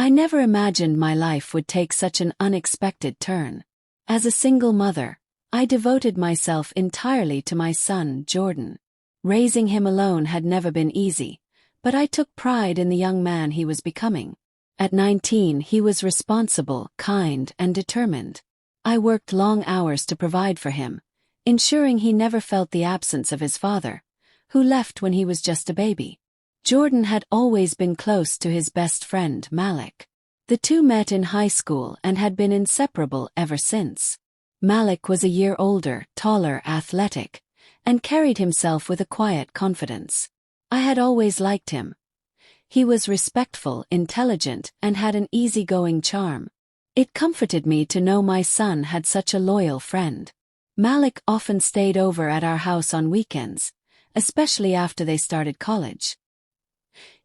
I never imagined my life would take such an unexpected turn. As a single mother, I devoted myself entirely to my son, Jordan. Raising him alone had never been easy, but I took pride in the young man he was becoming. At 19, he was responsible, kind, and determined. I worked long hours to provide for him, ensuring he never felt the absence of his father, who left when he was just a baby. Jordan had always been close to his best friend, Malik. The two met in high school and had been inseparable ever since. Malik was a year older, taller, athletic, and carried himself with a quiet confidence. I had always liked him. He was respectful, intelligent, and had an easygoing charm. It comforted me to know my son had such a loyal friend. Malik often stayed over at our house on weekends, especially after they started college.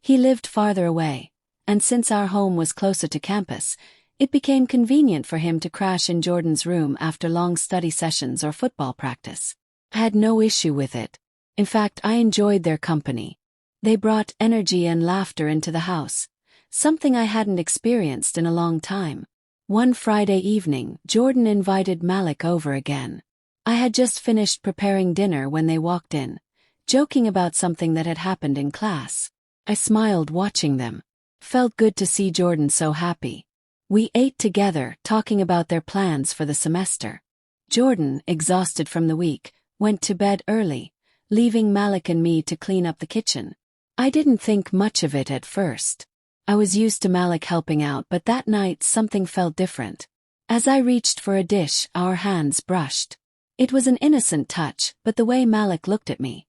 He lived farther away, and since our home was closer to campus, it became convenient for him to crash in Jordan's room after long study sessions or football practice. I had no issue with it. In fact, I enjoyed their company. They brought energy and laughter into the house, something I hadn't experienced in a long time. One Friday evening, Jordan invited Malik over again. I had just finished preparing dinner when they walked in, joking about something that had happened in class. I smiled watching them. Felt good to see Jordan so happy. We ate together, talking about their plans for the semester. Jordan, exhausted from the week, went to bed early, leaving Malik and me to clean up the kitchen. I didn't think much of it at first. I was used to Malik helping out, but that night something felt different. As I reached for a dish, our hands brushed. It was an innocent touch, but the way Malik looked at me,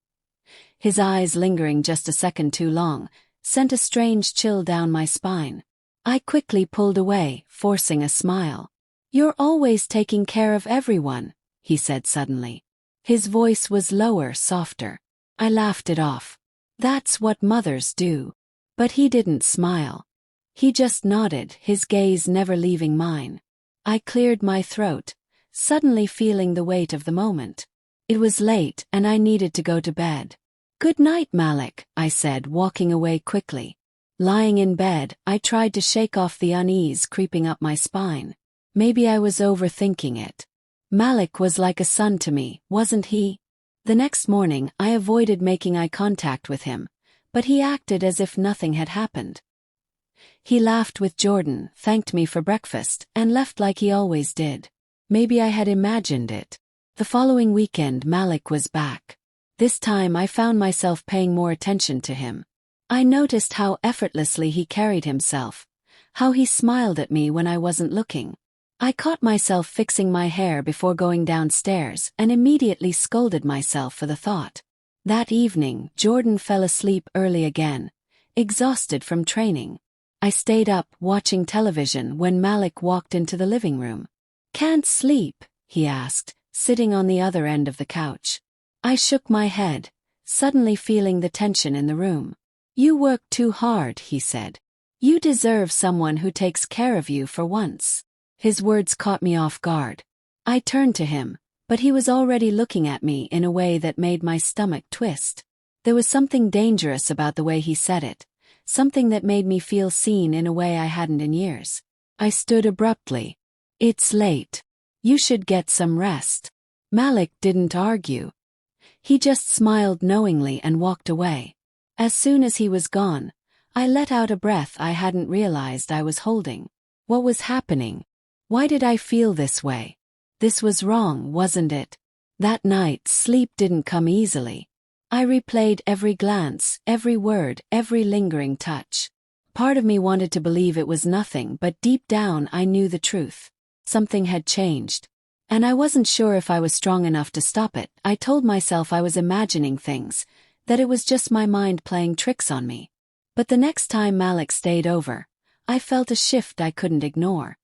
his eyes lingering just a second too long, sent a strange chill down my spine. I quickly pulled away, forcing a smile. "You're always taking care of everyone," he said suddenly. His voice was lower, softer. I laughed it off. That's what mothers do. But he didn't smile. He just nodded, his gaze never leaving mine. I cleared my throat, suddenly feeling the weight of the moment. It was late, and I needed to go to bed. "Good night, Malik," I said, walking away quickly. Lying in bed, I tried to shake off the unease creeping up my spine. Maybe I was overthinking it. Malik was like a son to me, wasn't he? The next morning, I avoided making eye contact with him, but he acted as if nothing had happened. He laughed with Jordan, thanked me for breakfast, and left like he always did. Maybe I had imagined it. The following weekend, Malik was back. This time I found myself paying more attention to him. I noticed how effortlessly he carried himself, how he smiled at me when I wasn't looking. I caught myself fixing my hair before going downstairs and immediately scolded myself for the thought. That evening, Jordan fell asleep early again, exhausted from training. I stayed up watching television when Malik walked into the living room. "Can't sleep?" he asked, sitting on the other end of the couch. I shook my head, suddenly feeling the tension in the room. "You work too hard," he said. "You deserve someone who takes care of you for once." His words caught me off guard. I turned to him, but he was already looking at me in a way that made my stomach twist. There was something dangerous about the way he said it, something that made me feel seen in a way I hadn't in years. I stood abruptly. "It's late. You should get some rest." Malik didn't argue. He just smiled knowingly and walked away. As soon as he was gone, I let out a breath I hadn't realized I was holding. What was happening? Why did I feel this way? This was wrong, wasn't it? That night, sleep didn't come easily. I replayed every glance, every word, every lingering touch. Part of me wanted to believe it was nothing, but deep down I knew the truth. Something had changed. And I wasn't sure if I was strong enough to stop it. I told myself I was imagining things, that it was just my mind playing tricks on me. But the next time Malik stayed over, I felt a shift I couldn't ignore.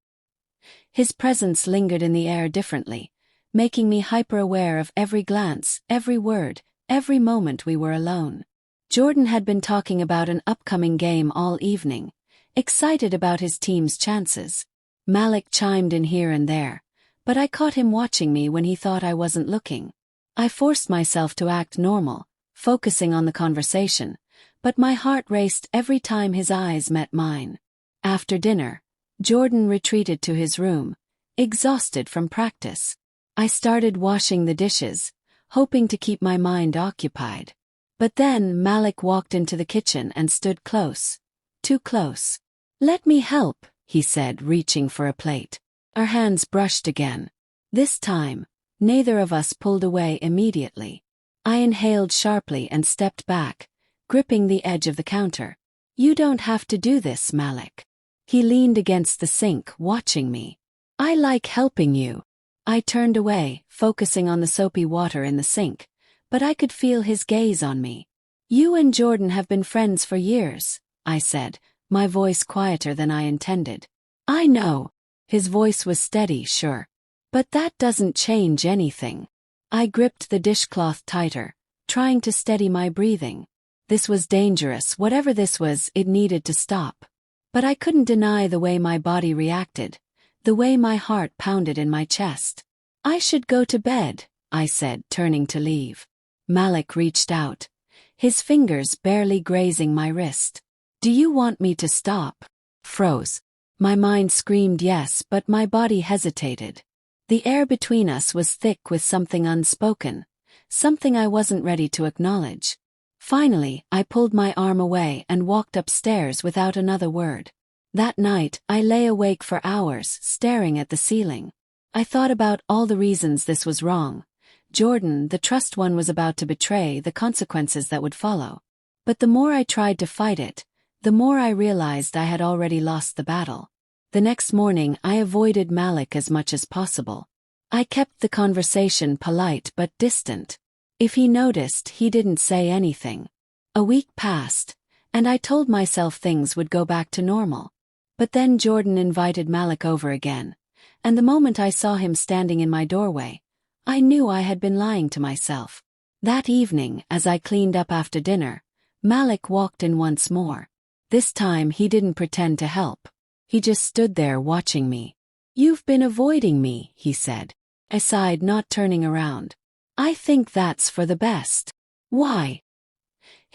His presence lingered in the air differently, making me hyper-aware of every glance, every word, every moment we were alone. Jordan had been talking about an upcoming game all evening, excited about his team's chances. Malik chimed in here and there, but I caught him watching me when he thought I wasn't looking. I forced myself to act normal, focusing on the conversation, but my heart raced every time his eyes met mine. After dinner, Jordan retreated to his room, exhausted from practice. I started washing the dishes, hoping to keep my mind occupied. But then Malik walked into the kitchen and stood close. Too close. "Let me help," he said, reaching for a plate. Our hands brushed again. This time, neither of us pulled away immediately. I inhaled sharply and stepped back, gripping the edge of the counter. "You don't have to do this, Malik." He leaned against the sink, watching me. "I like helping you." I turned away, focusing on the soapy water in the sink, but I could feel his gaze on me. "You and Jordan have been friends for years," I said, my voice quieter than I intended. "I know." His voice was steady, sure. "But that doesn't change anything." I gripped the dishcloth tighter, trying to steady my breathing. This was dangerous. Whatever this was, it needed to stop. But I couldn't deny the way my body reacted, the way my heart pounded in my chest. "I should go to bed," I said, turning to leave. Malik reached out, his fingers barely grazing my wrist. "Do you want me to stop?" Froze. My mind screamed yes, but my body hesitated. The air between us was thick with something unspoken, something I wasn't ready to acknowledge. Finally, I pulled my arm away and walked upstairs without another word. That night, I lay awake for hours, staring at the ceiling. I thought about all the reasons this was wrong. Jordan, the trust one, was about to betray, the consequences that would follow. But the more I tried to fight it, the more I realized I had already lost the battle. The next morning, I avoided Malik as much as possible. I kept the conversation polite but distant. If he noticed, he didn't say anything. A week passed, and I told myself things would go back to normal. But then Jordan invited Malik over again, and the moment I saw him standing in my doorway, I knew I had been lying to myself. That evening, as I cleaned up after dinner, Malik walked in once more. This time he didn't pretend to help. He just stood there watching me. "You've been avoiding me," he said. I sighed, not turning around. "I think that's for the best." "Why?"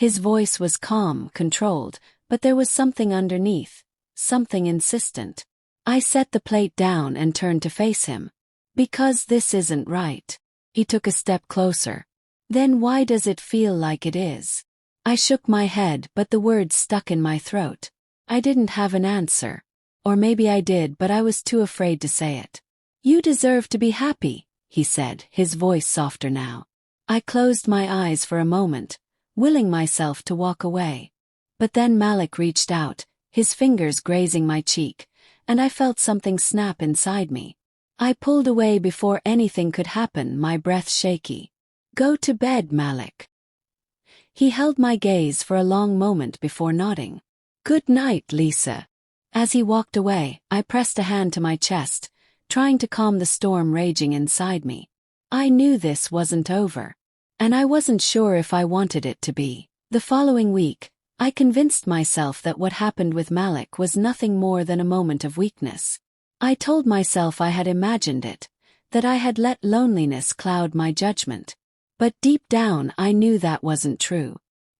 His voice was calm, controlled, but there was something underneath, something insistent. I set the plate down and turned to face him. "Because this isn't right." He took a step closer. "Then why does it feel like it is?" I shook my head, but the words stuck in my throat. I didn't have an answer. Or maybe I did, but I was too afraid to say it. "You deserve to be happy," he said, his voice softer now. I closed my eyes for a moment, willing myself to walk away. But then Malik reached out, his fingers grazing my cheek, and I felt something snap inside me. I pulled away before anything could happen, my breath shaky. "Go to bed, Malik." He held my gaze for a long moment before nodding. "Good night, Lisa." As he walked away, I pressed a hand to my chest, trying to calm the storm raging inside me. I knew this wasn't over. And I wasn't sure if I wanted it to be. The following week, I convinced myself that what happened with Malik was nothing more than a moment of weakness. I told myself I had imagined it, that I had let loneliness cloud my judgment. But deep down I knew that wasn't true.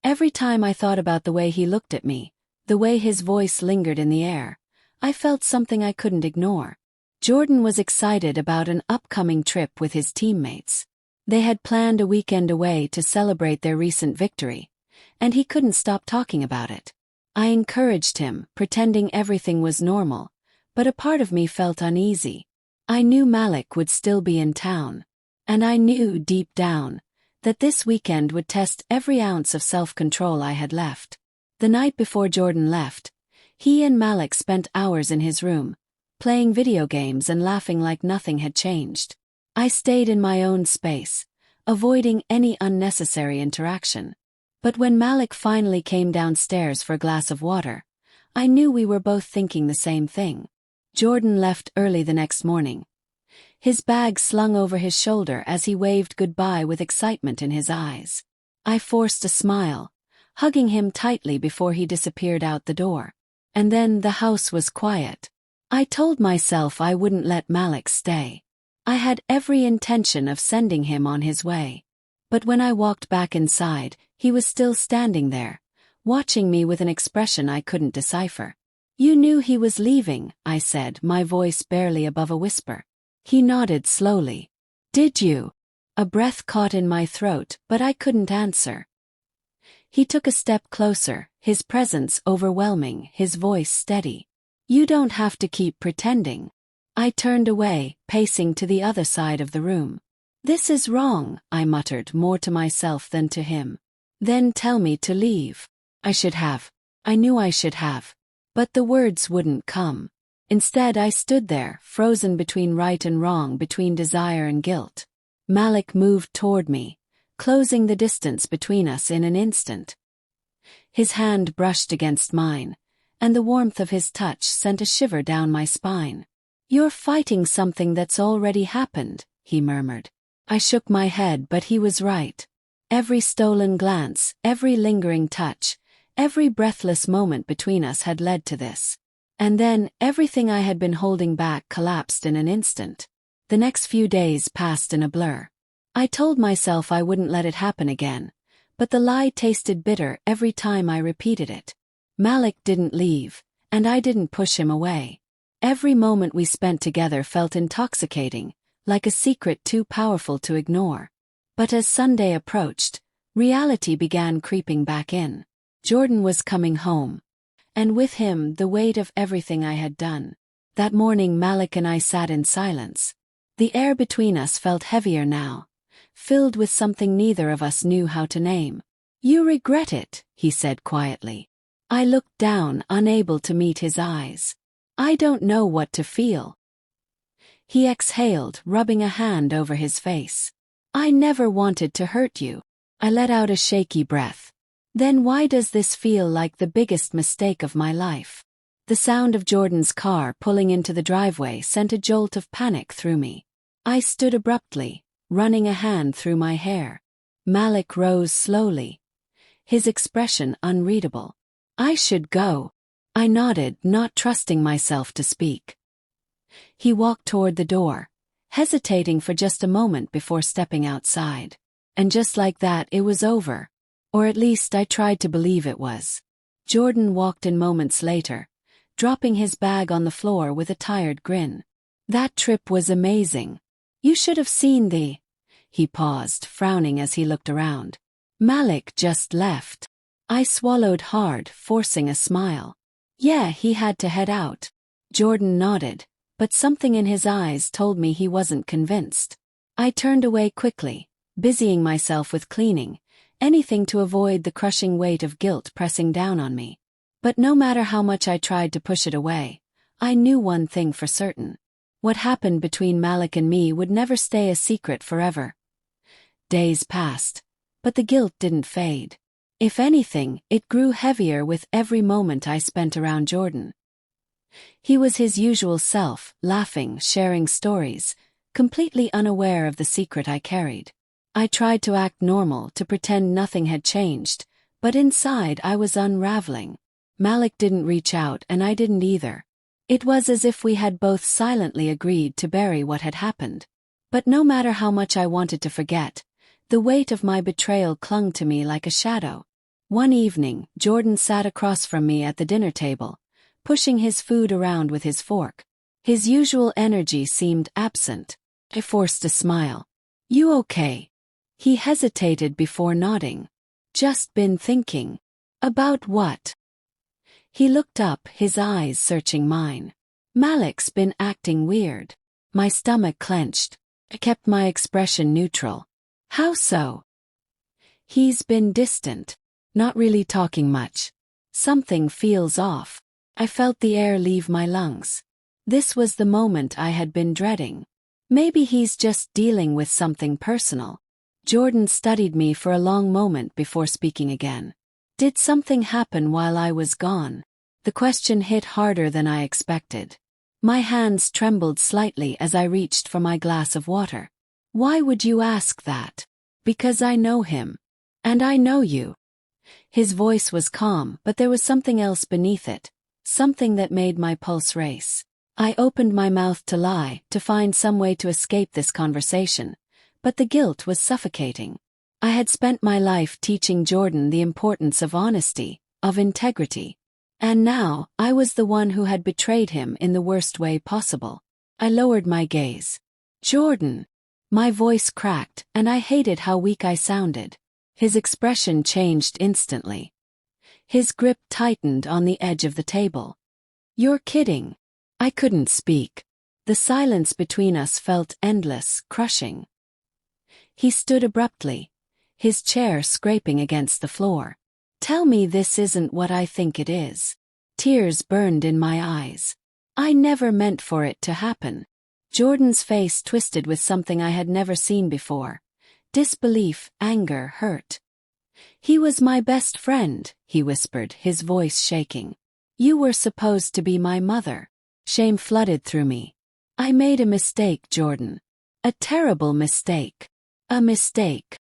Every time I thought about the way he looked at me, the way his voice lingered in the air, I felt something I couldn't ignore. Jordan was excited about an upcoming trip with his teammates. They had planned a weekend away to celebrate their recent victory, and he couldn't stop talking about it. I encouraged him, pretending everything was normal, but a part of me felt uneasy. I knew Malik would still be in town, and I knew deep down that this weekend would test every ounce of self-control I had left. The night before Jordan left, he and Malik spent hours in his room, playing video games and laughing like nothing had changed. I stayed in my own space, avoiding any unnecessary interaction. But when Malik finally came downstairs for a glass of water, I knew we were both thinking the same thing. Jordan left early the next morning, his bag slung over his shoulder as he waved goodbye with excitement in his eyes. I forced a smile, hugging him tightly before he disappeared out the door. And then the house was quiet. I told myself I wouldn't let Malik stay. I had every intention of sending him on his way. But when I walked back inside, he was still standing there, watching me with an expression I couldn't decipher. You knew he was leaving, I said, my voice barely above a whisper. He nodded slowly. Did you? A breath caught in my throat, but I couldn't answer. He took a step closer, his presence overwhelming, his voice steady. You don't have to keep pretending. I turned away, pacing to the other side of the room. This is wrong, I muttered, more to myself than to him. Then tell me to leave. I should have. I knew I should have. But the words wouldn't come. Instead, I stood there, frozen between right and wrong, between desire and guilt. Malik moved toward me, closing the distance between us in an instant. His hand brushed against mine, and the warmth of his touch sent a shiver down my spine. You're fighting something that's already happened, he murmured. I shook my head, but he was right. Every stolen glance, every lingering touch, every breathless moment between us had led to this. And then, everything I had been holding back collapsed in an instant. The next few days passed in a blur. I told myself I wouldn't let it happen again, but the lie tasted bitter every time I repeated it. Malik didn't leave, and I didn't push him away. Every moment we spent together felt intoxicating, like a secret too powerful to ignore. But as Sunday approached, reality began creeping back in. Jordan was coming home. And with him, the weight of everything I had done. That morning Malik and I sat in silence. The air between us felt heavier now, filled with something neither of us knew how to name. You regret it, he said quietly. I looked down, unable to meet his eyes. I don't know what to feel. He exhaled, rubbing a hand over his face. I never wanted to hurt you. I let out a shaky breath. Then why does this feel like the biggest mistake of my life? The sound of Jordan's car pulling into the driveway sent a jolt of panic through me. I stood abruptly, running a hand through my hair. Malik rose slowly, his expression unreadable. I should go. I nodded, not trusting myself to speak. He walked toward the door, hesitating for just a moment before stepping outside. And just like that, it was over. Or at least I tried to believe it was. Jordan walked in moments later, dropping his bag on the floor with a tired grin. That trip was amazing. You should have seen the... He paused, frowning as he looked around. Malik just left. I swallowed hard, forcing a smile. Yeah, he had to head out. Jordan nodded, but something in his eyes told me he wasn't convinced. I turned away quickly, busying myself with cleaning, anything to avoid the crushing weight of guilt pressing down on me. But no matter how much I tried to push it away, I knew one thing for certain. What happened between Malik and me would never stay a secret forever. Days passed, but the guilt didn't fade. If anything, it grew heavier with every moment I spent around Jordan. He was his usual self, laughing, sharing stories, completely unaware of the secret I carried. I tried to act normal, to pretend nothing had changed, but inside I was unraveling. Malik didn't reach out and I didn't either. It was as if we had both silently agreed to bury what had happened. But no matter how much I wanted to forget, the weight of my betrayal clung to me like a shadow. One evening, Jordan sat across from me at the dinner table, pushing his food around with his fork. His usual energy seemed absent. I forced a smile. You okay? He hesitated before nodding. Just been thinking. About what? He looked up, his eyes searching mine. Malik's been acting weird. My stomach clenched. I kept my expression neutral. How so? He's been distant. Not really talking much. Something feels off. I felt the air leave my lungs. This was the moment I had been dreading. Maybe he's just dealing with something personal. Jordan studied me for a long moment before speaking again. Did something happen while I was gone? The question hit harder than I expected. My hands trembled slightly as I reached for my glass of water. Why would you ask that? Because I know him. And I know you. His voice was calm, but there was something else beneath it. Something that made my pulse race. I opened my mouth to lie, to find some way to escape this conversation. But the guilt was suffocating. I had spent my life teaching Jordan the importance of honesty, of integrity. And now, I was the one who had betrayed him in the worst way possible. I lowered my gaze. Jordan! My voice cracked, and I hated how weak I sounded. His expression changed instantly. His grip tightened on the edge of the table. You're kidding. I couldn't speak. The silence between us felt endless, crushing. He stood abruptly, his chair scraping against the floor. Tell me this isn't what I think it is. Tears burned in my eyes. I never meant for it to happen. Jordan's face twisted with something I had never seen before. Disbelief, anger, hurt. He was my best friend, he whispered, his voice shaking. You were supposed to be my mother. Shame flooded through me. I made a mistake, Jordan. A terrible mistake. A mistake.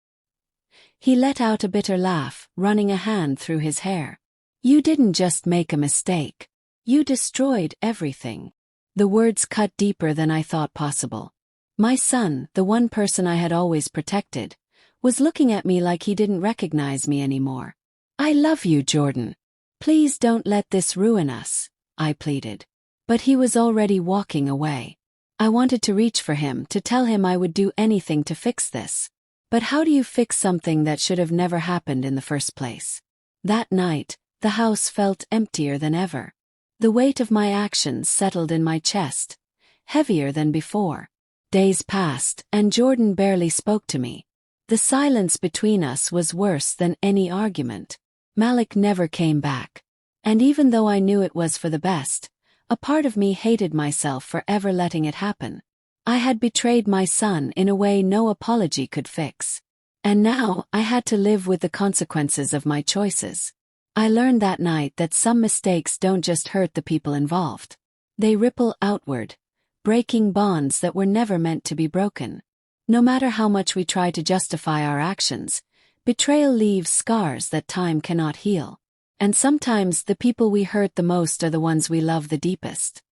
He let out a bitter laugh, running a hand through his hair. You didn't just make a mistake. You destroyed everything. The words cut deeper than I thought possible. My son, the one person I had always protected, was looking at me like he didn't recognize me anymore. I love you, Jordan. Please don't let this ruin us, I pleaded. But he was already walking away. I wanted to reach for him, to tell him I would do anything to fix this. But how do you fix something that should have never happened in the first place? That night, the house felt emptier than ever. The weight of my actions settled in my chest, heavier than before. Days passed, and Jordan barely spoke to me. The silence between us was worse than any argument. Malik never came back. And even though I knew it was for the best, a part of me hated myself for ever letting it happen. I had betrayed my son in a way no apology could fix. And now, I had to live with the consequences of my choices. I learned that night that some mistakes don't just hurt the people involved. They ripple outward, breaking bonds that were never meant to be broken. No matter how much we try to justify our actions, betrayal leaves scars that time cannot heal. And sometimes the people we hurt the most are the ones we love the deepest.